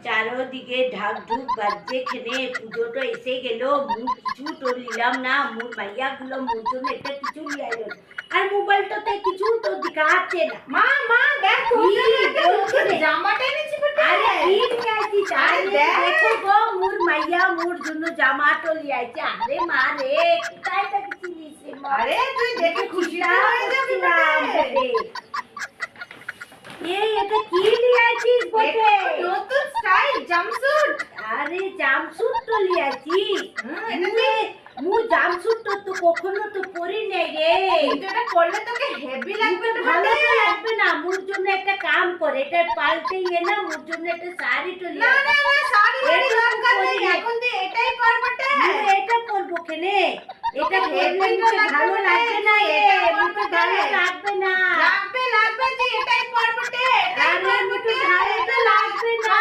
চারোদিকে ঢাক ঢুক বাজছে, খেনে পুজোটা এসে গেল, মুখ কিছু তো নিলাম না, মোর মাইয়া গুলো মোর জন্য একটা কিছু নিয়ে আইল, আর মোবাইলটাতে কিছু তো দেখাচ্ছে না। মা মা দেখ তোর কি জন্য একটা বলছো নতুন রে? জামাটা এনেছি বেটা। আরে কি নিয়ে আইছিস? আরে দেখ। দেখো গো, মোর মাইয়া মোর জন্য জামা তো নিয়ে আইছে। আরে মা রে, কোথায় তা কিছু নিয়েছে মা? আরে তুই দেখে খুশি হয়ে যাবি করছিলাম বটে। এই এটা কি নিয়ে আইছিস বটে? একটা নতুন স্টাইল জাম্পস্যুট। আরে জামসুট তো নিয়ে আইছিস? এটা মু জামসুট তো কখনো তো পরি নাই রে। কিন্তু এটা পরলে তোকে হেভি লাগবে মুখে ভালো তো লাগবে না, মোর জন্য একটা কাম কর, এটা পাল্টে না, মোর জন্য একটা শাড়ি তো না নিয়ে না না শাড়ি এটা দরকার নেই, পরি। এখন তুই এটাই পর বটে। এটা পরবো কেনে? এটা তোকে পরলে হেভি মুখে লাগবে ভালো বটে, লাগবে না রে, এটা পর মুখে বটে। ভালো লাগবে না। লাগবে লাগবে তুই এটাই পর বটে, এটাই আরে পর মুখে বটে। ভালো তো লাগবে না।